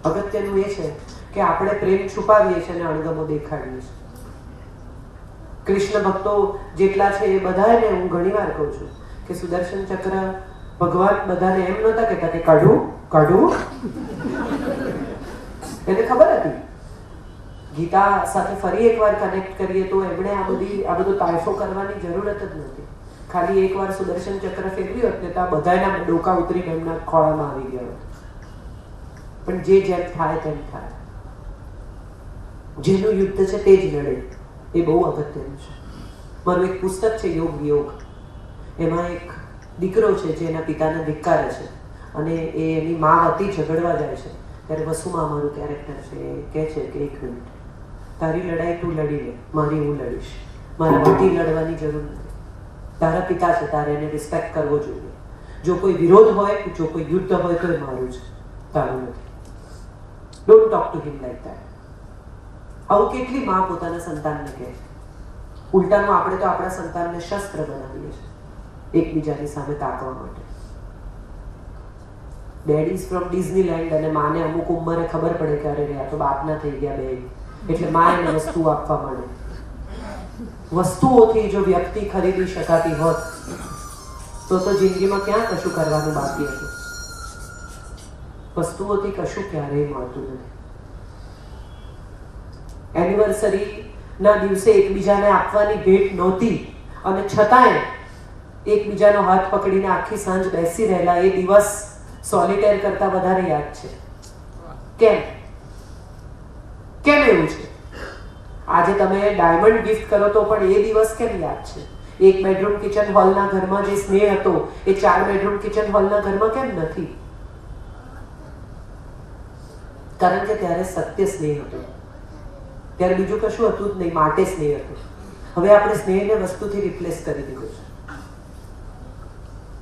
અગત્યનું એ છે કે આપણે પ્રેમ છુપાવીએ છીએ અને અણગમો દેખાડીએ છીએ. કૃષ્ણ ભક્તો જેટલા છે એ બધાને હું ઘણી વાર કહું છું કે સુદર્શન ચક્ર ભગવાન બધાને એમ નહોતા કહેતા કે કાઢું કાઢું. એને ખબર હતી. ગીતા સાથે ફરી એકવાર કનેક્ટ કરીએ તો એમણે આ બધો તાયફો કરવાની જરૂરત જ નથી. ખાલી એકવાર સુદર્શન ચક્ર ફેરવી હોત ને તો આ બધાના ડોકા ઉતરીને એમના ખોળામાં આવી ગયા. પણ જે જેમ થાય તેમ થાય. જેનું યુદ્ધ છે તે જ લડે, એ બહુ અગત્યનું છે. મારું એક પુસ્તક છે યોગ વિયોગ. એમાં એક દીકરો છે જે એના પિતાને ધિક્કારે છે અને એની મા વતી ઝઘડવા જાય છે. ત્યારે વસુમાં અમારું કેરેક્ટર છે એ કહે છે કે 1 મિનિટ, તારી લડાઈ તું લડી લે, મારી હું લડીશ. મારા વતી લડવાની જરૂર નથી. તારા પિતા છે, તારે એને રિસ્પેક્ટ કરવો જોઈએ. જો કોઈ વિરોધ હોય, જો કોઈ યુદ્ધ હોય તો એ મારું છે, તારું નથી. Don't talk to him like that. આવું કેટલી માં પોતાના સંતાનને કહે છે. ઉલટાનું આપણે તો આપણા સંતાનને શસ્ત્ર બનાવીએ છીએ એકબીજાની સામે તાકવા માટે. ડેડીઝ ફ્રોમ ડિઝનીલેન્ડ અને માને અમુક ઉંમરે ખબર પડે કે અરે આ તો બાપના થઈ ગયા બે, એટલે માં એને વસ્તુ આપવા માંડે. વસ્તુઓથી જો વ્યક્તિ ખરીદી શકાતી હોત તો જિંદગીમાં ક્યાં કશું કરવાનું બાકી હતું. વસ્તુઓથી કશું ક્યારેય મળતું નથી. એનિવર્સરી ના દિવસે એકબીજાને આપવાની ભેટ નહોતી અને છતાંય એકબીજાનો હાથ પકડીને આખી સાંજ બેસી રહેલા એ દિવસ સોલિટેર કરતા વધારે યાદ છે. કેમ એવું છે? આજે તમે ડાયમંડ ગિફ્ટ કરો તો પણ એ દિવસ કેમ યાદ છે? 1 બેડરૂમ કિચન હોલના ઘરમાં જે સ્નેહ હતો એ 4 બેડરૂમ કિચન હોલના ઘરમાં કેમ નથી? કારણ કે ત્યારે સત્ય સ્નેહ હતો. ત્યારે બીજું કશું હતું જ નહીં, માટે સ્નેહ હતું. હવે આપણે સ્નેહને વસ્તુથી રિપ્લેસ કરી દીધું છે.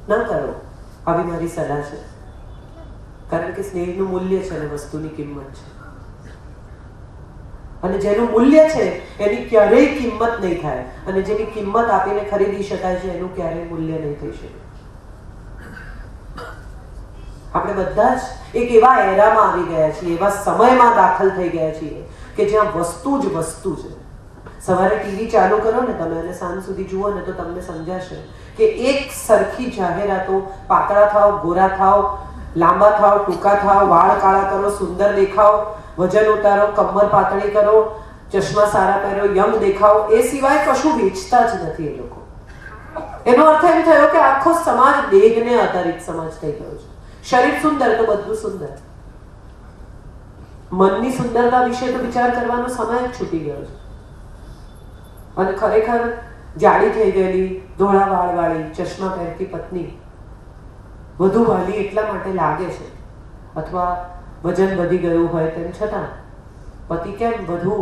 ના કરો, આવી મારી સલાહ છે. કારણ કે સ્નેહનું મૂલ્ય છે અને વસ્તુની કિંમત છે. અને જેનું મૂલ્ય છે એની ક્યારેય કિંમત નહીં થાય અને જેની કિંમત આપીને ખરીદી શકાય છે એનું ક્યારેય મૂલ્ય નહીં થઈ શકે. આપણે બધા જ એક એવા એરામાં આવી ગયા છીએ, એવા સમયમાં દાખલ થઈ ગયા છીએ કે જ્યાં વસ્તુ જ વસ્તુ છે. સવારે ટીવી ચાલુ કરો ને તમે અને સાંજ સુધી જુઓ ને તો તમને સમજાશે કે એક સરખી જાહેરાતો પાતળા થાવ, ગોરા થાવ, લાંબા થાવ, ટૂંકા થાવ, વાળ કાળા કરો, સુંદર દેખાવ, વજન ઉતારો, કમર પાતળી કરો, ચશ્મા સારા પહેરો, યંગ દેખાવ, એ સિવાય કશું વેચતા જ નથી એ લોકો. એનો અર્થ એમ થયો કે આખો સમાજ દેહને આધારિત સમાજ થઈ ગયો છે. શરીર સુંદર તો બધું સુંદર. મનની સુંદરતા વિશે તો વિચાર કરવાનો સમય જ છૂટી ગયો છે. અને ખરેખર જાડી થઈ ગયેલી, ધોળા વાળવાળી, ચશ્મા પહેરતી પત્ની વધુ વાલી એટલા માટે લાગે છે, અથવા વજન વધી ગયું હોય તેમ છતાં પતિ કેમ વધુ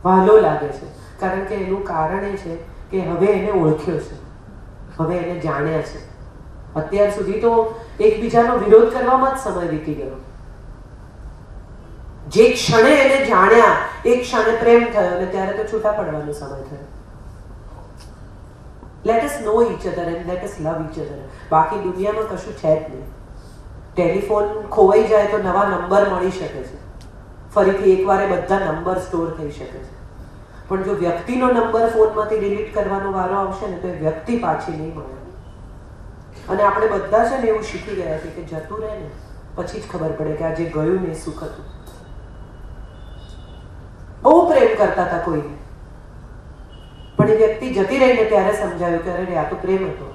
વહાલો લાગે છે? કારણ કે એનું કારણ એ છે કે હવે એને ઓળખ્યો છે, હવે એને જાણ્યા છે. અત્યાર સુધી તો એકબીજાનો વિરોધ કરવામાં જ સમય વીતી ગયો. જે ક્ષણે એને જાણ્યા એ ક્ષણે પ્રેમ થયો અને ત્યારે તો છૂટા પડવાનો સમય થયો. Let us know each other and let us love each other. બાકી દુનિયામાં કશું છે જ નહીં. ટેલિફોન ખોવાઈ જાય તો નવા નંબર મળી શકે છે, ફરીથી એકવારે બધા નંબર સ્ટોર થઈ શકે છે. પણ જો વ્યક્તિનો નંબર ફોનમાંથી ડિલીટ કરવાનો વારો આવશે ને તો એ વ્યક્તિ પાછી નહીં મળે. અને આપણે બધા છે ને એવું શીખી ગયા છે કે જતું રહે ને પછી જ ખબર પડે કે આ જે ગયું ને એ સુખ હતું. બહુ પ્રેમ કરતા હતા કોઈને, પણ એ વ્યક્તિ જતી રહીને ત્યારે સમજાયું કે અરે આ તો પ્રેમ હતો.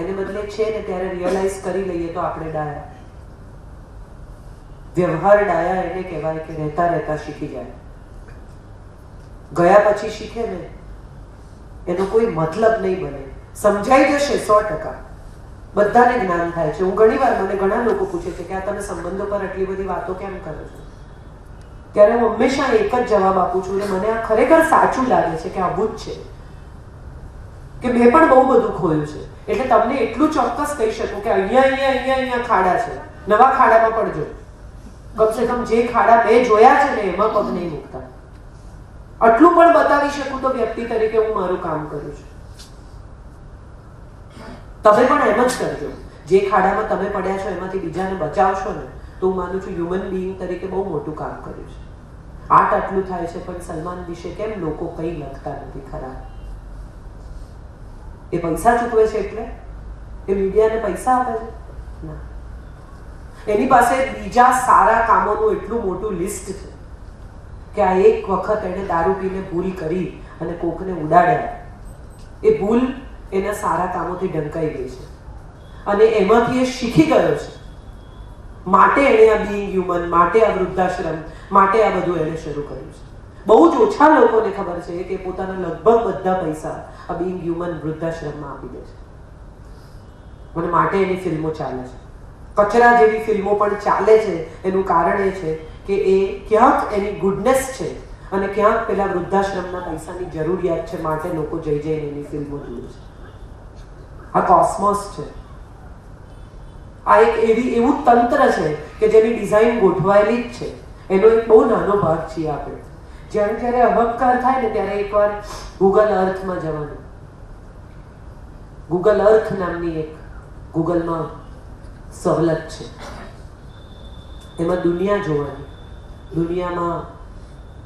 એને બદલે છે ને ત્યારે રિયલાઇઝ કરી લઈએ તો આપણે ડાયા. વ્યવહાર ડાયા એને કહેવાય કે રહેતા રહેતા શીખી જાય. ગયા પછી શીખે ને એનો કોઈ મતલબ નહીં બને. સમજાઈ જશે 100%. બધાને જ્ઞાન થાય છે. હું ઘણી વાર, મને ઘણા લોકો પૂછે છે કે આ તમે સંબંધો પર આટલી બધી વાતો કેમ કરો છો? ત્યારે હું હંમેશા એક જ જવાબ આપું છું અને મને આ ખરેખર સાચું લાગે છે કે આવું જ છે કે મેં પણ બહુ બધું ખોયું છે. એટલે તમને એટલું ચોક્કસ કહી શકું કે અહીંયા ખાડા છે, નવા ખાડામાં પડજો. કમસે કમ જે ખાડા મેં જોયા છે ને એમાં પગ નહીં મૂકતા. આટલું પણ બતાવી શકું તો વ્યક્તિ તરીકે હું મારું કામ કરું છું. તમે પણ એમ જ કરજો. જે ખાડામાં તમે પડ્યા છો એમાંથી બીજાને બચાવશો ને તો હું માનું છું હ્યુમન બિઈંગ તરીકે બહુ મોટું કામ કર્યું છે. આર્ટ આટલું થાય છે, પણ સલમાન વિશે કેમ લોકો કંઈ લખતા નથી ખરા? એ પૈસા ચૂકવે છે એટલે? એ મીડિયાને પૈસા આપે છે? ના. એની પાસે બીજા સારા કામોનું એટલું મોટું લિસ્ટ છે કે આ એક વખત એને દારૂ પીને ભૂલ કરી અને કોકને ઉડાડ્યા, એ ભૂલ એના સારા કામોથી ઢંકાઈ ગઈ છે અને એમાંથી એ શીખી ગયો છે. માટે એણે આ બિંગ હ્યુમન, માટે આ વૃદ્ધાશ્રમ, માટે આ બધું એણે શરૂ કર્યું છે. બહુ જ ઓછા લોકોને ખબર છે કે પોતાના લગભગ બધા પૈસા આ બિંગ હ્યુમન વૃદ્ધાશ્રમમાં આપી દે છે અને માટે એની ફિલ્મો ચાલે છે. કચરા જેવી ફિલ્મો પણ ચાલે છે. એનું કારણ એ છે કે એ ક્યાંક એની ગુડનેસ છે અને ક્યાંક પેલા વૃદ્ધાશ્રમના પૈસાની જરૂરિયાત છે, માટે લોકો જઈ જઈને એની ફિલ્મો જુએ છે. આ કોસ્મોસ છે. આ એક એવું તંત્ર છે કે જેની ડિઝાઇન ગોઠવાયેલી જ છે. એનો એક બહુ નાનો ભાગ છીએ આપણે. જ્યારે અહંકાર થાય ને ત્યારે એકવાર ગૂગલ અર્થમાં જવાનું. ગૂગલ અર્થ નામની એક ગૂગલમાં સવલત છે. એમાં દુનિયા જોવાની, દુનિયામાં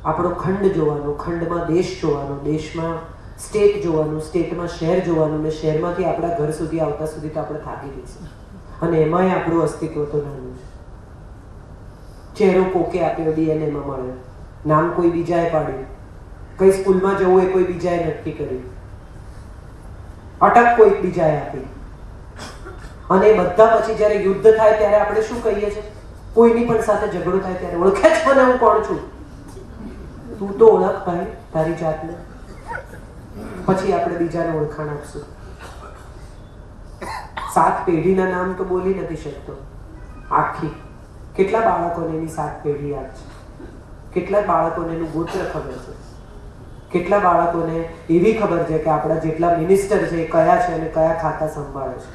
આપણો ખંડ જોવાનો, ખંડમાં દેશ જોવાનો, દેશમાં સ્ટેટ જોવાનું, સ્ટેટમાં શહેર જોવાનું ને શહેરમાંથી આપણા ઘર સુધી આવતા સુધી તો આપણે થાકી જઈશું. અને એમાંય આપણું અસ્તિત્વ તો નાનું છે. ચહેરો કોકે આપ્યો, ડીએનએમાં મળ્યો, નામ કોઈ બીજાએ પાડ્યું, કઈ સ્કૂલમાં જવું એ કોઈ બીજાએ નક્કી કર્યું, અટક કોઈ બીજાએ આપી. અને બધા પછી જ્યારે યુદ્ધ થાય ત્યારે આપણે શું કહીએ છીએ? કોઈની પણ સાથે ઝઘડો થાય ત્યારે ઓળખે જ મને હું કોણ છું? તું તો ઓળખ ભાઈ તારી જાતને, પછી આપણે બીજાને ઓળખાણ આપશું. 7 પેઢીના નામ તો બોલી નથી શકતો આખી. કેટલા બાળકોને એની 7 પેઢી યાદ છે? કેટલા બાળકોને એનું ગોત્ર ખબર છે? કેટલા બાળકોને એવી ખબર છે કે આપણા જેટલા મિનિસ્ટર છે એ કયા છે અને કયા ખાતા સંભાળે છે?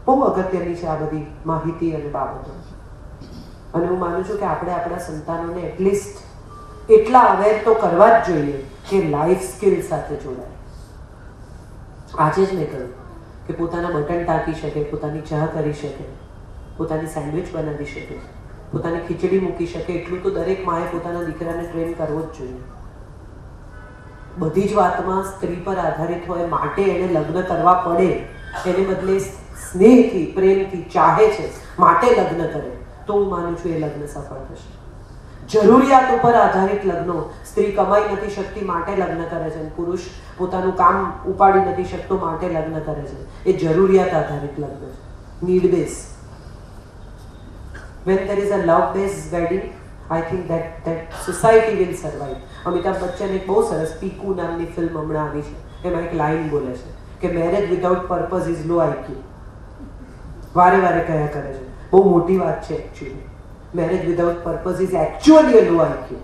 બહુ અગત્યની છે આ બધી માહિતી અને બાબતો. અને હું માનું છું કે આપણે આપણા સંતાનોને એટલીસ્ટ એટલા અવેર તો કરવા જ જોઈએ કે લાઈફ સ્કિલ સાથે જોડાય. આજે જ મેં કહ્યું કે પોતાના બટન ટાંકી શકે, પોતાની ચા કરી શકે, પોતાની સેન્ડવિચ બનાવી શકે, પોતાની ખીચડી મૂકી શકે, એટલું તો દરેક માએ પોતાના દીકરાને ટ્રેન કરવો જ જોઈએ. બધી જ વાતમાં સ્ત્રી પર આધારિત હોય, માટે એને લગ્ન કરવા પડે, એને બદલે સ્નેહથી, પ્રેમથી ચાહે છે માટે લગ્ન કરે, તો હું માનું છું એ લગ્ન સફળ થશે. જરૂરિયાત ઉપર આધારિત લગ્નો, સ્ત્રી કમાઈ નથી શકતી માટે લગ્ન કરે છે, પુરુષ પોતાનું કામ ઉપાડી નથી શકતો માટે લગ્ન કરે છે, એ જરૂરિયાત આધારિત લગ્ન છે, need base. When there is a love based wedding, I think that society will survive. Amitabh Bachchan એક બહુ સરસ પીકુ નામની ફિલ્મ હમણાં આવી છે, એમાં એક લાઈન બોલે છે કે marriage without purpose is low IQ. વારે વારે કયા કરે છે, બહુ મોટી વાત છે actually. Marriage without purpose is actually low IQ.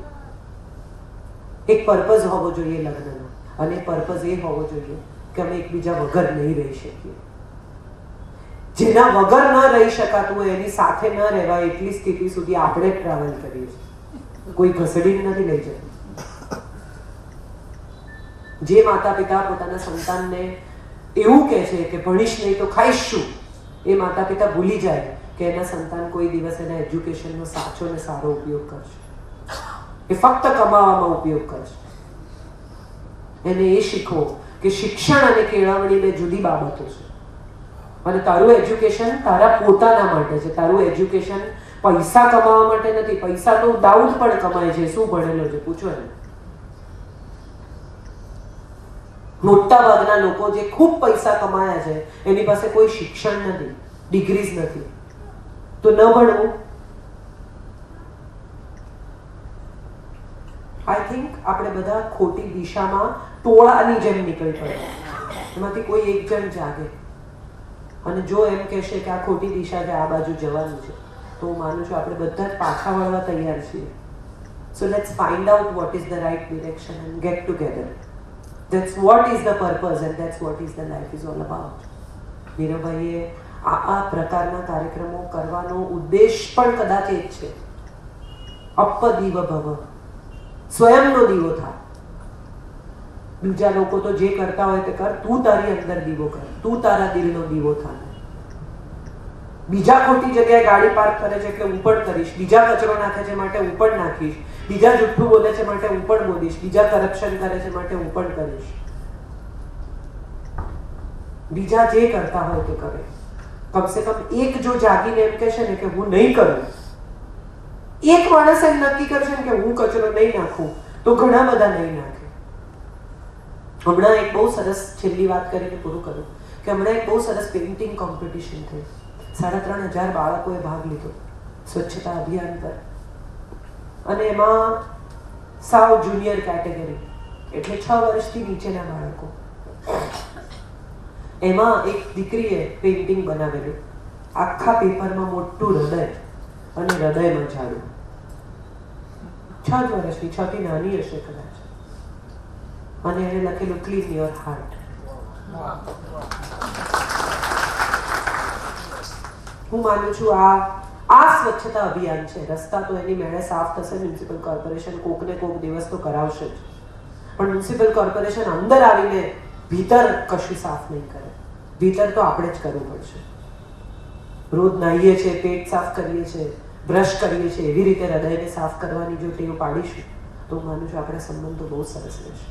એક પર્પઝ હોવો જોઈએ લગ્નનો, અને પર્પઝ એ હોવો જોઈએ કે અમે એકબીજા વગર નહીં રહી શકીએ. જેના વગર ન રહી શકાતું હોય એની સાથે ન રહેવાય એટલી સ્થિતિ સુધી આપણે ટ્રાવેલ કરીએ છીએ. કોઈ ઘસડીને નથી લઈ જતું. જે માતા પિતા પોતાના સંતાનને એવું કહે છે કે ભણીશ નહીં તો ખાઈશ શું, એ માતા પિતા ભૂલી જાય કે એના સંતાન કોઈ દિવસ એના એજ્યુકેશનનો સાચો ને સારો ઉપયોગ કરશે. એ ફક્ત કમાવામાં ઉપયોગ કરશે. એને એ શીખવો કે શિક્ષણ અને કેળવણી બે જુદી બાબતો છે. અને તારું એજ્યુકેશન તારા પોતાના માટે છે. તારું એજ્યુકેશન પૈસા કમાવા માટે નથી. પૈસા તો દાઉદ પણ કમાય છે. શું ભણેલો છે પૂછો એને. મોટા ભાગના લોકો જે ખૂબ પૈસા કમાયા છે એની પાસે કોઈ શિક્ષણ નથી, ડિગ્રીઝ નથી. તો ન ભણવું. આઈ થિંક આપણે બધા ખોટી દિશામાં ટોળાની જેમ નીકળી પડે. એમાંથી કોઈ એક જણ જાગે અને જો એમ કહેશે કે આ ખોટી દિશા છે, આ બાજુ જવાનું છે, તો હું માનું છું આપણે બધા જ પાછા વળવા તૈયાર છીએ. So let's find out what is the right direction and get together. That's what is the purpose and that's what is the life is all about. મીરાભાઈએ આ પ્રકારના કાર્યક્રમો કરવાનો ઉદ્દેશ પણ કદાચ એ જ છે. અપદીવ ભવ, સ્વયંનો દીવો થા. બીજા લોકો તો જે કરતા હોય તે કર, તું તારી અંદર દીવો કર, તું તારા દિલનો દીવો થા. બીજા ખોટી જગ્યાએ ગાડી પાર્ક કરે છે એટલે હું પણ કરીશ, બીજા કચરો નાખે છે માટે હું પણ નાખીશ, બીજા જુઠ્ઠું બોલે છે માટે હું પણ બોલીશ, બીજા કરપ્શન કરે છે માટે હું પણ કરીશ. બીજા જે કરતા હોય તે કરે, કમસે કમ એક જો જાગીને એમ કહેશે ને કે હું નહીં કરું, એક માણસ એમ નક્કી કરશે ને કે હું કચરો નહીં નાખું, તો ઘણા બધા નહીં નાખે. હમણાં એક બહુ સરસ, છેલ્લી વાત કરીને પૂરું કરું, કે હમણાં એક બહુ સરસ પેઇન્ટિંગ કોમ્પિટિશન થઈ. 3,500 બાળકોએ ભાગ લીધો સ્વચ્છતા અભિયાન પર, અને એમાં સાવ જુનિયર કેટેગરી એટલે 6 વર્ષથી નીચેના બાળકો. એમાં એક દીકરીએ પેઇન્ટિંગ બનાવેલું, આખા પેપરમાં મોટું હૃદય અને હૃદયમાં ઝાડુ. 6 વર્ષની, 6 થી નાની હશે કદાચ, અને એને લખેલું ક્લીન યોર હાર્ટ. હું માનું છું આ સ્વચ્છતા અભિયાન છે. રસ્તા તો એની મેળે સાફ થશે, મ્યુનિસિપલ કોર્પોરેશન કોકને કોક દિવસ તો કરાવશે જ, પણ મ્યુનિસિપલ કોર્પોરેશન અંદર આવીને ભીતર કશું સાફ નહીં કરે. ભીતર તો આપણે જ કરવું પડશે. રોજ નાહીએ છીએ, પેટ સાફ કરીએ છીએ, બ્રશ કરીએ છીએ, એવી રીતે હૃદયને સાફ કરવાની જો ટેવ પાડીશું તો હું માનું છું આપણા સંબંધો બહુ સરસ રહેશે.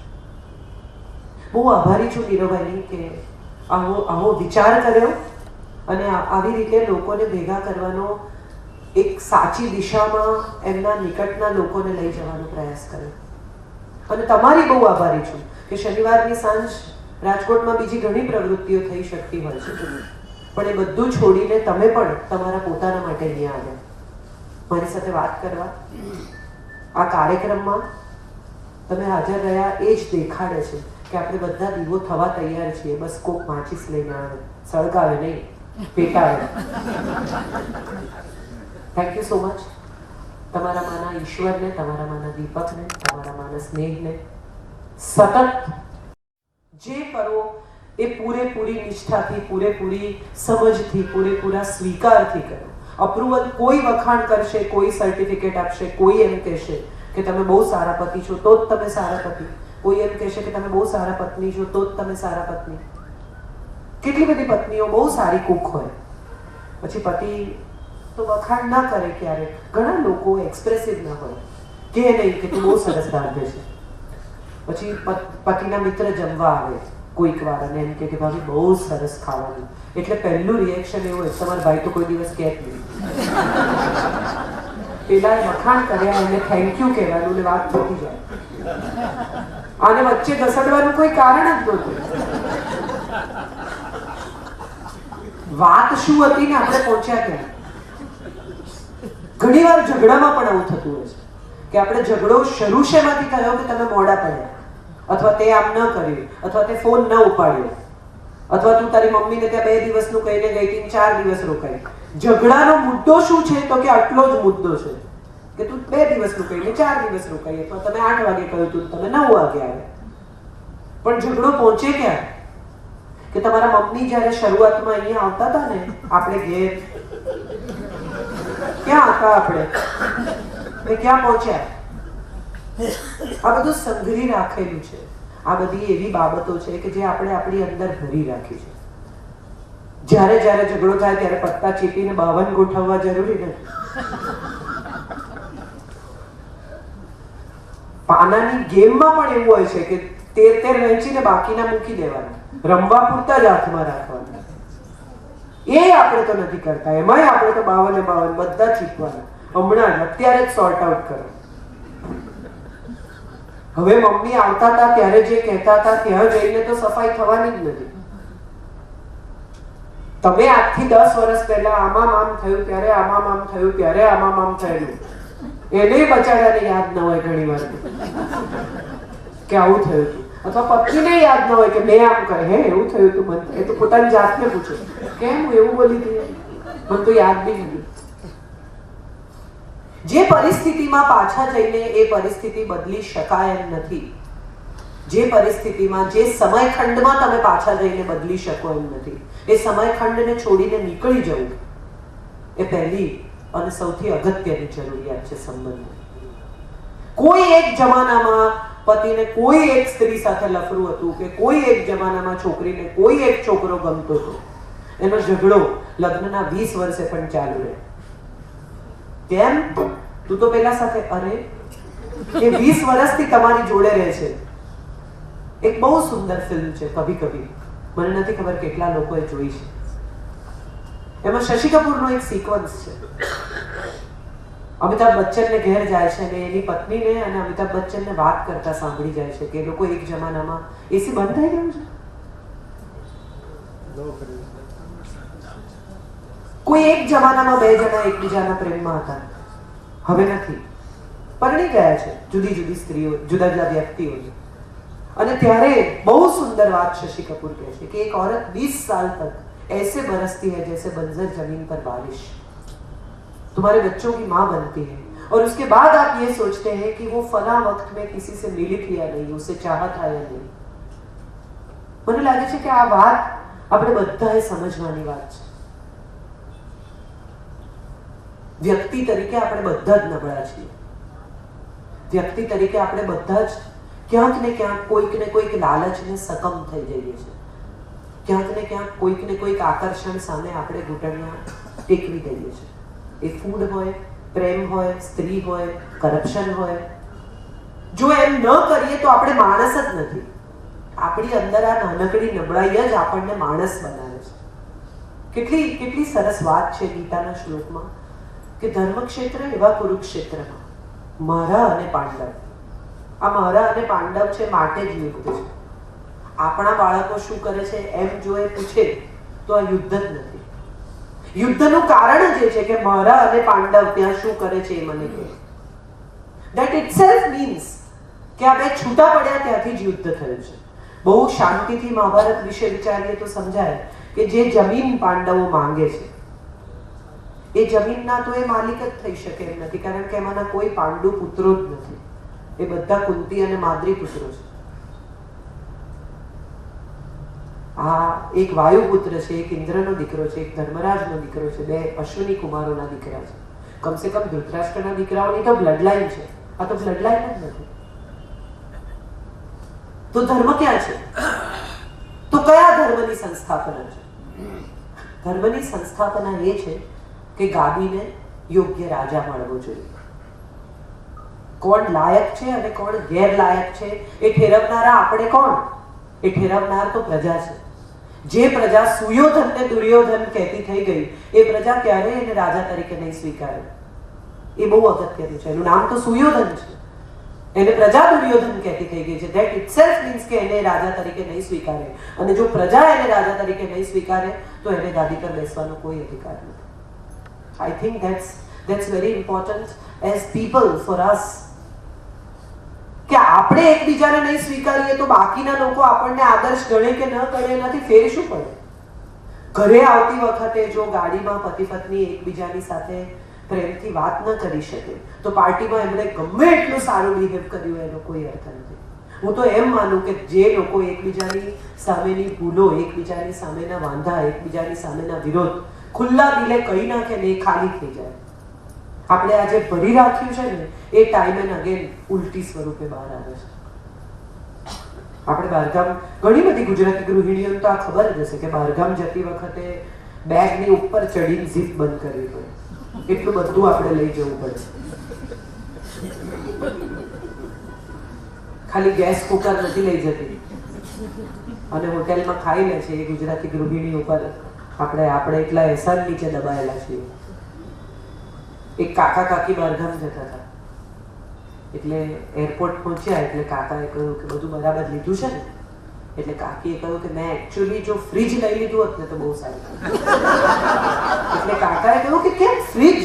બહુ આભારી છું નીરવભાઈની કે આવો વિચાર કર્યો અને આવી રીતે લોકોને ભેગા કરવાનો, એક સાચી દિશામાં એમના નિકટના લોકોને લઈ જવાનો પ્રયાસ કર્યો. અને તમારી બહુ આભારી છું કે શનિવારની સાંજ રાજકોટમાં બીજી ઘણી પ્રવૃત્તિઓ થઈ શકતી હોય છે, પણ એ બધું છોડીને તમે પણ તમારા પોતાના માટે અહીંયા આવ્યા મારી સાથે વાત કરવા. આ કાર્યક્રમમાં તમે હાજર રહ્યા એ જ દેખાડે છે કે આપણે બધા દીવો થવા તૈયાર છીએ. બસ કોક માચીસ લઈને આવે, સળગાવે નહીં, પેટાવે. Thank you so much. તમારા માના ઈશ્વરને, તમારા માના દીપકને, તમારા માના સ્નેહને સતત જે કરો એ પૂરેપૂરી નિષ્ઠાથી, પૂરેપૂરી સમજથી, પૂરેપૂરા સ્વીકારથી કરો. અપ્રુવલ કોઈ વખાણ કરશે, કોઈ સર્ટિફિકેટ આપશે, કોઈ એમ કહેશે કે તમે બહુ સારા પતિ છો તો જ તમે સારા પતિ, કોઈ એમ કહેશે કે તમે બહુ સારા પત્ની છો તો જ તમે સારા પત્ની. કેટલી બધી પત્નીઓ બહુ સારી કુક હોય, પછી પતિ તો વખાણ ના કરે ક્યારેક. ઘણા લોકો એક્સપ્રેસિવ ના હોય, કે નહીં કે તું બહુ સરસ રાંધે છે. પછી પતિના મિત્ર જમવા આવે કોઈક વાર અને એમ કે ભાભી બહુ સરસ ખાવાનું, એટલે પહેલું રિએક્શન એવું હોય તમારા ભાઈ તો કોઈ દિવસ કહે જ નહીં. પેલા વખાણ કર્યા એને થેન્ક યુ કહેવાનું ને વાત પતી જાય. આને વચ્ચે ઘસડવાનું કોઈ કારણ જ નહોતું. વાત શું હતી ને આપણે પહોંચ્યા ક્યાં. ઘણી વાર ઝઘડામાં પણ આવું થતું હોય છે કે આપણે ઝઘડો શરૂ શેમાંથી થયો કે તમે મોડા પડ્યા, અથવા તે આમ ન કર્યું, અથવા તે ફોન ન ઉપાડ્યો, અથવા તું તારી મમ્મીને ત્યાં 2 દિવસનું કહીને ગઈ હતી 4 દિવસ રોકાઈ. ઝઘડાનો મુદ્દો શું છે તો કે આટલો જ મુદ્દો છે કે તું 2 દિવસનું કહીને 4 દિવસ રોકાઈ, અથવા તમે 8 વાગે કહ્યું તું તમે 9 વાગે આવ્યા. પણ ઝઘડો પહોંચે ક્યાં કે તમારા મમ્મી જયારે શરૂઆતમાં અહીંયા આવતા હતા ને આપણે ઘેર, ક્યાં હતા આપણે, ક્યાં પહોંચ્યા? આ બધું સંઘરી રાખેલું છે. આ બધી એવી બાબતો છે કે જે આપણે આપણી અંદર ભરી રાખી છે. જ્યારે જ્યારે ઝઘડો થાય ત્યારે પત્તા ચીપીને 52 ગોઠવવા જરૂરી નથી. પાનાની ગેમમાં પણ એવું હોય છે કે 13 વહેંચીને બાકીના મૂકી દેવાના, રમવા પૂરતા જ હાથમાં રાખવાના. એ આપણે તો નથી કરતા. એમાંય આપણે તો 52 બધા ચીપવાના. હમણાં જ અત્યારે જ સોર્ટ આઉટ કરો. હવે મમ્મી આવતા હતા ત્યારે જે કહેતા હતા ત્યાં જઈને તો સફાઈ થવાની જ નથી. તમે આજથી 10 વર્ષ પહેલા આમાં આમ થયું ત્યારે, આમાં આમ થયું ત્યારે, આમાં આમ થયેલું, એને બચાડાને યાદ ન હોય ઘણી વાર કે આવું થયું હતું, અથવા પત્નીને યાદ ન હોય કે મેં આમ કહે હે એવું થયું હતું મને. એ તો પોતાની જાતને પૂછે કેમ હું એવું બોલી હતી, મને તો યાદ બી નથી. જે પરિસ્થિતિમાં પાછા જઈને એ પરિસ્થિતિ બદલી શકાય એમ નથી. જે પરિસ્થિતિમાં, જે સમયખંડમાં તમે પાછા જઈને બદલી શકો એમ નથી. એ સમયખંડને છોડીને નીકળી જવું એ પહેલી અને સૌથી અગત્યની જરૂરિયાત છે સંબંધ. કોઈ એક જમાનામાં પતિને કોઈ એક સ્ત્રી સાથે લફરું હતું, કે કોઈ એક જમાનામાં છોકરીને કોઈ એક છોકરો ગમતો હતો, એનો ઝઘડો લગ્નના 20 વર્ષે પણ ચાલુ રહે. કેમ? તું તો પેલા સાથે, અરે એ 20 વર્ષથી તમારી જોડે રહે છે. એક બહુ સુંદર ફિલ્મ છે કભી કભી, મને નથી ખબર કેટલા લોકોએ જોઈ છે. એમાં શશી કપૂરનો એક સિક્વન્સ છે. અમિતાભ બચ્ચનને ઘેર જાય છે અને એની પત્નીને અને અમિતાભ બચ્ચનને વાત કરતા સાંભળી જાય છે કે એ લોકો એક જમાનામાં, એસી બંધ થઈ ગયું છે, કોઈ એક જમાનામાં 2 જણા એકબીજાના પ્રેમમાં હતા, હવે નથી, પરણી ગયા છે, જુદી જુદી સ્ત્રીઓ, જુદા જુદા વ્યક્તિઓ. અને ત્યારે બહુ સુંદર વાત શશી કपूर કહે છે કે એક औरत 20 साल तक ऐसे बरसती है जैसे बंजर जमीन पर बारिश, तुम्हारे बच्चों की माँ बनती है और उसके बाद आप ये सोचते हैं कि वो फला वक्त में किसी से मिली थी या नहीं, उसे चाहा था या नहीं. મને લાગે છે કે આ વાત આપણે બધાએ સમજવાની વાત છે. વ્યક્તિ તરીકે આપણે બધા જ નબળા છીએ. વ્યક્તિ તરીકે આપણે બધા જ ક્યાંક ને ક્યાંક કોઈક ને કોઈક લાલચને સકમ થઈ જઈએ છીએ. ક્યાંક ને ક્યાંક કોઈક ને કોઈક આકર્ષણ સામે આપણે ઘૂંટણિયા ટેકવી દઈએ છીએ. એ ફૂડ હોય, પ્રેમ હોય, સ્ત્રી હોય, કરપ્શન હોય. જો એમ ન કરીએ તો આપણે માણસ જ નથી. આપણી અંદર આ નાનકડી નબળાઈ જ આપણને માણસ બનાવે છે. કેટલી સરસ વાત છે ગીતાના શ્લોકમાં કે ધર્મક્ષેત્ર એવા કુરુક્ષેત્રમાં મારા અને પાંડવ. આ મારા અને પાંડવ છે માટે જ યુદ્ધ છે. આપણા બાળકો શું કરે છે એમ જો એ પૂછે તો આ યુદ્ધ જ નથી. યુદ્ધનું કારણ જ એ છે કે મારા અને પાંડવ ત્યાં શું કરે છે એ મને કહે. ધેટ ઇટસેલ્ફ મીન્સ કે આ બે છૂટા પડ્યા ત્યાંથી જ યુદ્ધ થયું છે. બહુ શાંતિથી મહાભારત વિશે વિચારીએ તો સમજાય કે જે જમીન પાંડવો માંગે છે એ જમીનના તો એ માલિક જ થઈ શકે એમ નથી, કારણ કે એમાંના કોઈ પાંડુ પુત્રો જ નથી. એ બધા કુંતી અને માદ્રી પુત્રો છે. આ એક વાયુપુત્ર છે, એક ઇન્દ્રનો દીકરો છે, એક ધર્મરાજનો દીકરો છે, 2 અશ્વિની કુમારોના દીકરા છે. કમસે કમ ધૃતરાષ્ટ્રના દીકરાઓની તો બ્લડ લાઈન છે. આ તો બ્લડ લાઈન જ નથી. તો ધર્મ ક્યાં છે? તો કયા ધર્મની સંસ્થાપના છે? ધર્મની સંસ્થાપના એ છે કે ગાદીને યોગ્ય રાજા મળવો જોઈએ. કોણ લાયક છે અને કોણ ગેરલાયક છે એ ઠેરવનારા આપણે કોણ? એ ઠેરવનાર તો પ્રજા છે. જે પ્રજા સુયોધનને દુર્યોધન કહેતી થઈ ગઈ એ પ્રજા ક્યારેય એને રાજા તરીકે નહીં સ્વીકારે. એ બહુ અગત્યનું છે. એનું નામ તો સુયોધન છે, એને પ્રજા દુર્યોધન કહેતી થઈ ગઈ છે. ધેટ ઇટસેલ્ફ મીન્સ કે એને રાજા તરીકે નહીં સ્વીકારે. અને જો પ્રજા એને રાજા તરીકે નહીં સ્વીકારે તો એને ગાદી પર બેસવાનો કોઈ અધિકાર નથી. I think that's very important as people for us. કે આપણે એકબીજાને નહીં સ્વીકારીએ તો બાકીના લોકો આપણને આદર્શ ગણે કે ન ગણે એનાથી ફેર શું પડે? ઘરે આવતી વખતે જો ગાડીમાં પતિ પત્ની એકબીજાની સાથે પ્રેમથી વાત ન કરી શકે તો પાર્ટીમાં એમણે ગમે એટલું સારું બિહેવ કર્યું એનો કોઈ અર્થ નથી. હું તો એમ માનું કે જે લોકો એકબીજાની સામેની ભૂલો, એકબીજાની સામેના વાંધા, એકબીજાની સામેના વિરોધ ખુલ્લા દિલે કહી નાખે ને એ ખાલી થઈ જાય. આપણે આજે ભરી રાખ્યું છે ને એ ટાઈમ એન્ડ અગેન ઉલટી સ્વરૂપે બહાર આવે છે. આપણે બહારગામ ઘણી બધી ગુજરાતી ગૃહિણીઓને તો આ ખબર જ હશે કે બહારગામ જતી વખતે બેગની ઉપર ચડીને ઝીપ બંધ કરવી પડે. એટલું બધું આપણે લઈ જવું પડે. ખાલી ગેસ કુકર નથી લઈ જતી અને હોટેલમાં ખાઈ લે છે એ ગુજરાતી ગૃહિણી ઉપર આપણે એટલા એહસાન નીચે દબાયેલા છીએ. એક કાકા કાકી બહારગામ જતા હતા એટલે એરપોર્ટ પહોંચ્યા એટલે કાકાએ કહ્યું કે બધું બરાબર લીધું છે ને? એટલે કાકીએ કહ્યું કે મેં એકચ્યુઅલી જો ફ્રીજ લઈ લીધું હોત ને તો બહુ સારું. એટલે કાકાએ કહ્યું કે કેમ ફ્રીજ?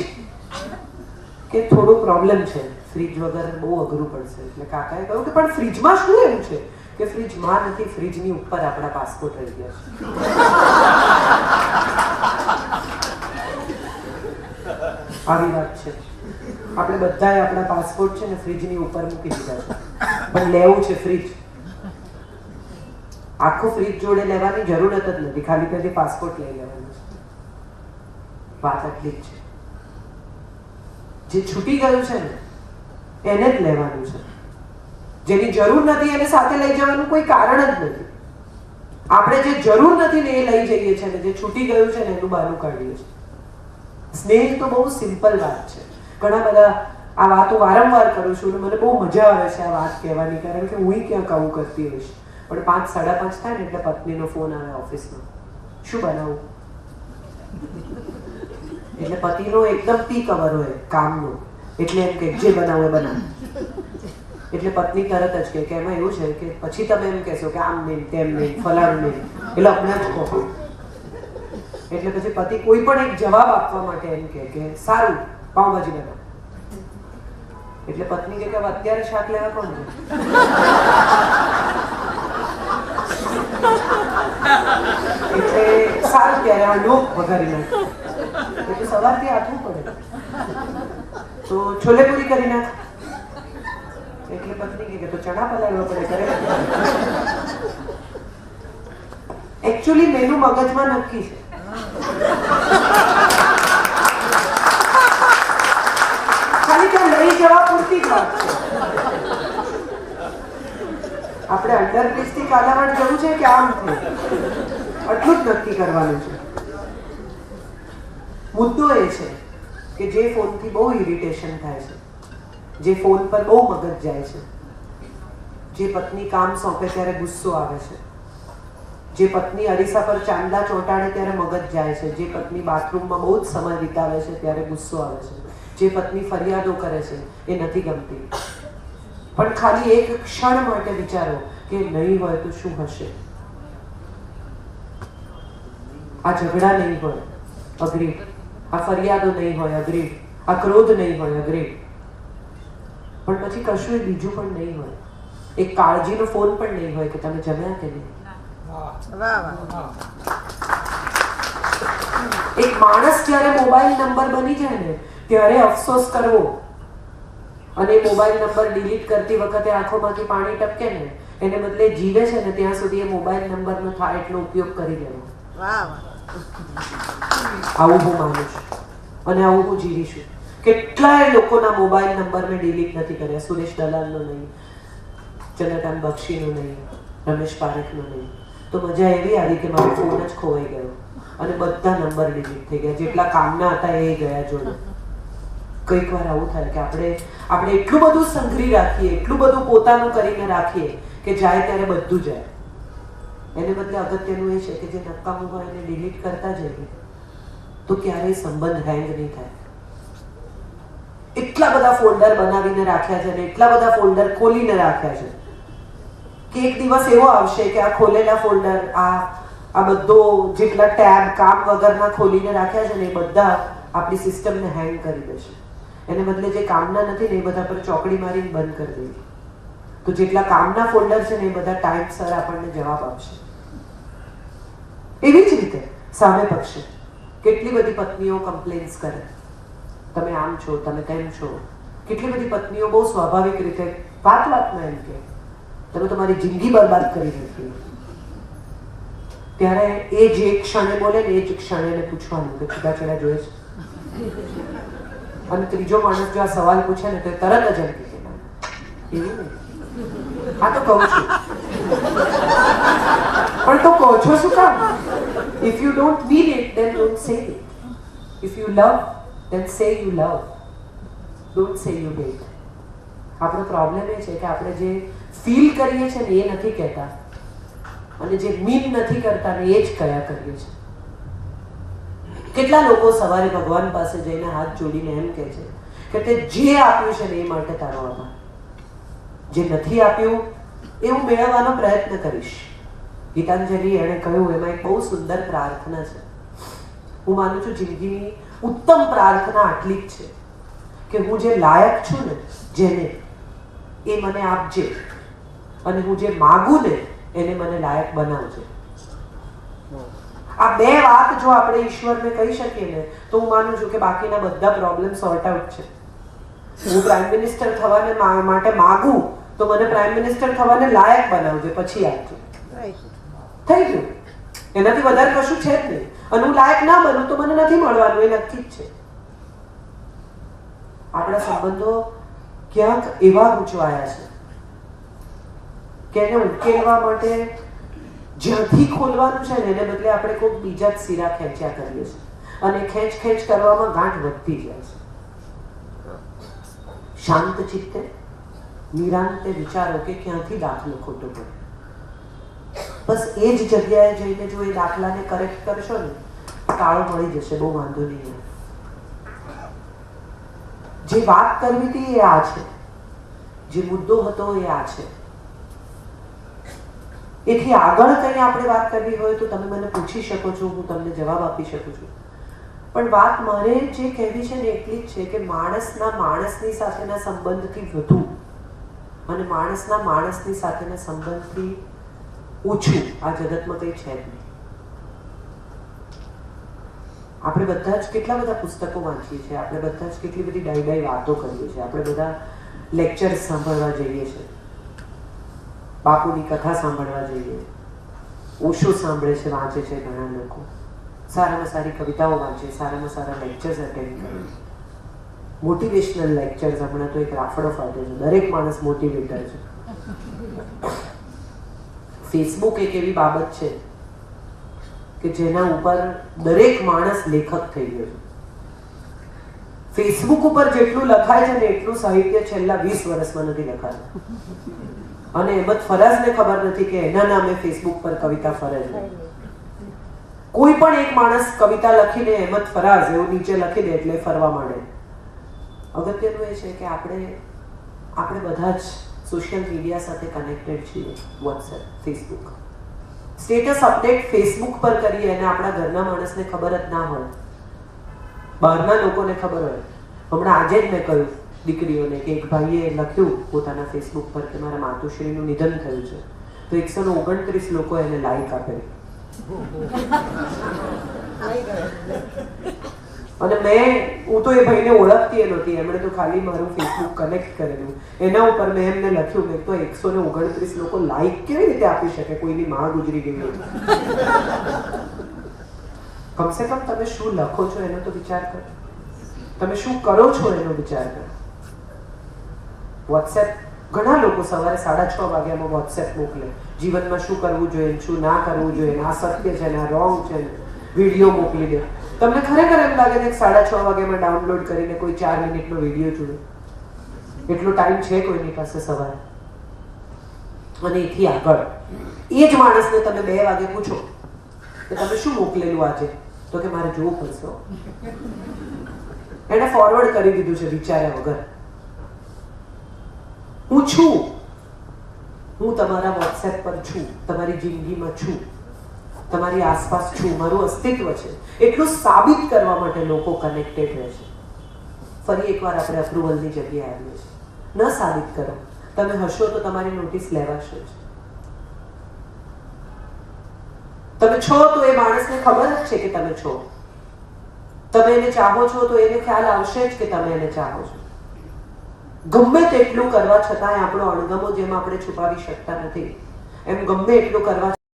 કે થોડું પ્રોબ્લેમ છે, ફ્રીજ વગર બહુ અઘરું પડશે. એટલે કાકાએ કહ્યું કે પણ ફ્રીજમાં શું એવું છે? કે ફ્રીજમાં નથી, ફ્રીજની ઉપર આપણા પાસપોર્ટ રહી ગયા છે. આવી વાત છે. આપણે બધાએ આપણા પાસપોર્ટ છે ને ફ્રીજની ઉપર મૂકી દીધા છે, પણ લેવું છે ફ્રીજ. આખું ફ્રીજ જોડે લેવાની જરૂરત જ નથી, ખાલી પેલી પાસપોર્ટ લઈ લેવાનું છે. વાત આટલી જ છે. જે છૂટી ગયું છે ને એને જ લેવાનું છે. જેની જરૂર નથી એને સાથે લઈ જવાનું કોઈ કારણ જ નથી. આપણે જે જરૂર નથી ને એ લઈ જઈએ છીએ ને જે છૂટી ગયું છે ને એનું બહાનું કાઢીએ છીએ. સ્નેહ તો બહુ સિમ્પલ વાત છે. ઘણા બધા આ વાતો વારંવાર કરું છું અને મને બહુ મજા આવે છે આ વાત કહેવાની, કારણ કે હું ક્યાંક આવું કરતી હોઈશ. પણ 5, 5:30 થાય ને એટલે પત્નીનો ફોન આવે ઓફિસમાં, શું બનાવું? એટલે પતિનો એકદમ પીક અવર હોય કામનો, એટલે એમ કે જે બનાવો એ બનાવો. એટલે પત્ની તરત જ કે એમાં એવું છે કે પછી તમે એમ કહેશો કે આમ નહીં તેમ નહીં ફલાણું નહીં, એટલે હમણાં જ કહો. એટલે પછી પતિ કોઈ પણ એક જવાબ આપવા માટે એમ કે સારું પાઉંભાજી બનાવો. એટલે પત્ની કે અત્યારે શાક લેવા કોણ છે? એટલે સારું ત્યારે આ લોક વઘારી નાખ. એટલે સવારથી આથવું પડે, તો છોલે પૂરી કરી નાખ. એટલે પત્ની કે તો ચણા પલાળવા પડે, કરે. એકચ્યુઅલી મેનુ મગજમાં નક્કી છે. ખાલી ત્યાં લઈ જવા પૂરતી જ વાત છે. આપણે અંડરબ્રિજથી કાલાવાડ જવું છે કે આમ છે, આટલું જ નક્કી કરવાનું છે. મુદ્દો એ છે કે જે ફોનથી બહુ ઇરિટેશન થાય છે, જે ફોન પર બહુ મગજ જાય છે, જે પત્ની કામ સોંપે ત્યારે ગુસ્સો આવે છે, જે પત્ની અરીસા પર ચાંદલા ચોંટાડે ત્યારે મગજ જાય છે, જે પત્ની બાથરૂમમાં બહુ જ સમય વિતાવે છે ત્યારે ગુસ્સો આવે છે, જે પત્ની ફરિયાદો કરે છે એ નથી ગમતી. પણ ખાલી એક ક્ષણ માટે વિચારો કે નહીં હોય તો શું હશે. આ ઝઘડા નહીં હોય, અગ્રીડ. આ ફરિયાદો નહીં હોય, અગ્રીડ. આ ક્રોધ નહીં હોય, અગ્રીડ. પણ પછી કશું બીજું પણ નહીં હોય, એક કાળજીનો ફોન પણ નહીં હોય કે તમે જમ્યા કે નહીં. એક માણસ જ્યારે મોબાઈલ નંબર બની જાય ને ત્યારે અફસોસ કરવો, અને મોબાઈલ નંબર ડિલીટ કરતી વખતે આંખોમાંથી પાણી ટપકે ને એને બદલે જીવે છે ને ત્યાં સુધી એ મોબાઈલ નંબરનો થાય એટલો ઉપયોગ કરી લેવો. આવું હું માનું છું અને આવું હું જીવી છું. કેટલાય લોકોના મોબાઈલ નંબર મેં ડિલીટ નથી કર્યા. સુરેશ દલાલનો નહીં, ચંદ્રકાંત બક્ષીનો નહીં, રમેશ પારેખનો નહીં. તો મજા એવી આવી કે મારો ફોન જ ખોવાઈ ગયો અને બધા નંબર ડિલીટ થઈ ગયા. જેટલા કામના હતા એ ગયા જોડે. કઈક વાર આવું થાય કે આપણે એટલું બધું સંઘરી રાખીએ, એટલું બધું પોતાનું કરીને રાખીએ કે જાય ત્યારે બધું જાય. એને બદલે અગત્યનું એ છે કે જે નકામું હોય એને ડિલીટ કરતા જઈએ તો ક્યારેય સંબંધ હેંગ નહીં થાય. એટલા બધા ફોલ્ડર બનાવીને રાખ્યા છે અને એટલા બધા ફોલ્ડર ખોલીને રાખ્યા છે કે એક દિવસ એવો આવશે કે આ ખોલેલા ફોલ્ડર, આ બધો જેટલા ટેબ કામ વગરના ખોલીને રાખ્યા છે ને એ બધા આપણી સિસ્ટમને હેંગ કરી દેશે. એને બદલે જે કામના નથી ને એ બધા પર ચોકડી મારીને બંધ કરી દઈએ તો જેટલા કામના ફોલ્ડર છે ને એ બધા ટાઈમસર આપણને જવાબ આપશે. એવી જ રીતે સામે પક્ષે કેટલી બધી પત્નીઓ કમ્પ્લેન્સ કરે, તમે આમ છો, તમે તેમ છો. કેટલી બધી પત્નીઓ બહુ સ્વાભાવિક રીતે વાતમાં એમ કે તમે તમારી જિંદગી બરબાદ કરી દીધી. ત્યારે એ જે ક્ષણે બોલે ને એ જ ક્ષણે એને પૂછવાનું કે છૂટાછેડા જોઈએ છે. અને ત્રીજો માણસ જો આ સવાલ પૂછે ને તો તરત જ એમ કે એવું નહીં, હા તો કહું છું. પણ તો કહો છો શું કામ? If you don't mean it, then don't say it. If you love, then say you love. Don't say you hate. આપણો પ્રોબ્લેમ એ છે કે આપણે જે ફીલ કરીએ છીએ ને એ નથી કહેતા અને જે મીન નથી કરતા ને એ જ કયા કરીએ છીએ. કેટલા લોકો સવારે ભગવાન પાસે જઈને હાથ જોડીને એમ કહે છે કે તે જે આપ્યું છે ને એ માટે તારો આભાર, જે નથી આપ્યું એવું મેળવવાનો પ્રયત્ન કરીશ. ગીતાંજલિ એણે કહ્યું એમાં એક બહુ સુંદર પ્રાર્થના છે. હું માનું છું જિંદગીની ઉત્તમ પ્રાર્થના આટલી જ છે કે હું જે લાયક છું ને જેને એ મને આપજે અને હું જે માગું ને એને મને લાયક બનાવજે. આ બે વાત જો આપણે ઈશ્વરને કહી શકીએ ને તો હું માનું છું કે બાકીના બધા પ્રોબ્લેમ સોર્ટ આઉટ છે. હું પ્રાઇમ મિનિસ્ટર થવાને માટે માગું તો મને પ્રાઇમ મિનિસ્ટર થવાને લાયક બનાવજે, પછી આપજો. થઈ ગયું. એનાથી વધારે કશું છે જ નહીં. અને હું લાયક ના બનું તો મને નથી મળવાનું, એ નક્કી જ છે. આપણા સંબંધો ક્યાંક એવા ગૂંચવાયા છે કે એને ઉકેલવા માટે જ્યાંથી ખોલવાનું છે ને એને બદલે આપણે કોઈ બીજા જ સિરા ખેંચ્યા કરીએ છીએ અને ખેંચ કરવામાં ગાંઠ વધતી જાય છે. શાંત ચિત્તે નિરાંતે વિચારો કે ક્યાંથી દાખલો ખોટો પડે. બસ એ જ જગ્યાએ જઈને જો એ દાખલાને કરેક્ટ કરશો ને, તાળો મળી જશે, બહુ વાંધો નહીં. જે વાત કરવી હતી એ આ છે, જે મુદ્દો હતો એ આ છે. એથી આગળ કંઈ આપણે વાત કરવી હોય તો તમે મને પૂછી શકો છો, હું તમને જવાબ આપી શકું છું. પણ વાત મારે જે કહેવી છે ને એટલી જ છે કે માણસના માણસની સાથેના સંબંધથી વધુ અને માણસના માણસની સાથેના સંબંધથી ઓછું આ જગતમાં કંઈ છે જ નહીં. આપણે બધા જ કેટલા બધા પુસ્તકો વાંચીએ છીએ, આપણે બધા જ કેટલી બધી ડાઈ વાતો કરીએ છીએ, આપણે બધા લેક્ચર સાંભળવા જઈએ છીએ, બાપુની કથા સાંભળવા જઈએ, ઓશો સાંભળે છે, વાંચે છે ઘણા લોકો, સારામાં સારી કવિતાઓ વાંચે, સારામાં સારા લેક્ચર્સ અટેન્ડ કરે, મોટિવેશનલ લેક્ચર્સ. હમણાં તો એક રાફડો ફાટ્યો છે, દરેક માણસ મોટિવેટર છે. ફેસબુક એક એવી બાબત છે કે જેના ઉપર દરેક માણસ લેખક થઈ ગયો છે. ફેસબુક ઉપર જેટલું લખાય છે ને એટલું સાહિત્ય છેલ્લા 20 વર્ષમાં નથી લખાયું. અને અહેમદ ફરાઝને ખબર નથી કે એના નામે ફેસબુક પર કવિતા ફરે છે. કોઈ પણ એક માણસ કવિતા લખીને અહેમદ ફરાઝ એવું નીચે લખી દે એટલે ફરવા માંડે. અગત્યનું એ છે કે આપણે બધા જ સોશિયલ મીડિયા સાથે કનેક્ટેડ છીએ. WhatsApp, Facebook, status update Facebook પર કરીએ અને આપણા ઘરના માણસને ખબર જ ના હોય, બહારના લોકોને ખબર હોય. હમણાં આજે જ મેં કહ્યું દીકરીઓને કે એક ભાઈએ લખ્યું પોતાના ફેસબુક પર કે મારા માતુશ્રીનું નિધન થયું છે, તો 129 લોકો એને લાઈક આપેલી. અને હું તો એ ભાઈને ઓળખતી નહોતી, એમણે તો ખાલી મારું ફેસબુક કનેક્ટ કરેલું, એના ઉપર મેં એમને લખ્યું મેં તો 129 લોકો લાઈક કેવી રીતે આપી શકે, કોઈની માં ગુજરી ગઈ હોય. કમસે કમ તમે શું લખો છો એનો તો વિચાર કરો, તમે શું કરો છો એનો વિચાર કરો. વોટ્સએપ, ઘણા લોકો સવારે 6:30 વાગ્યામાં વોટ્સએપ મોકલે, જીવનમાં શું કરવું જોઈએ, શું ના કરવું જોઈએ, આ સત્ય છે ને આ રોંગ છે ને, વિડીયો મોકલી દે. તમને ખરેખર એમ લાગે છે કે 6:30 વાગ્યામાં ડાઉનલોડ કરીને કોઈ 4 મિનિટનો વિડીયો જોયો? એટલો ટાઈમ છે કોઈની પાસે સવારે? અને એથી આગળ એ જ માણસને તમે 2 વાગે પૂછો કે તમે શું મોકલેલું આજે, તો કે મારે જોવું પડશે. એને ફોરવર્ડ કરી દીધું છે વિચાર્યા વગર. હું છું, હું તમારા વોટ્સએપ પર છું, તમારી જિંદગીમાં છું, તમારી આસપાસ છું, મારું અસ્તિત્વ છે એટલું સાબિત કરવા માટે લોકો કનેક્ટેડ રહે છે. ફરી એકવાર આપણે અપ્રુવલની જગ્યાએ આવીએ છીએ. ન સાબિત કરો, તમે હશો તો તમારી નોટિસ લેવાશે જ. તમે છો તો એ માણસને ખબર જ છે કે તમે છો. તમે એને ચાહો છો તો એને ખ્યાલ આવશે જ કે તમે એને ચાહો છો. ગમે તેટલું કરવા છતાંય આપણો અણગમો જેમ આપણે છુપાવી શકતા નથી, એમ ગમે એટલું કરવા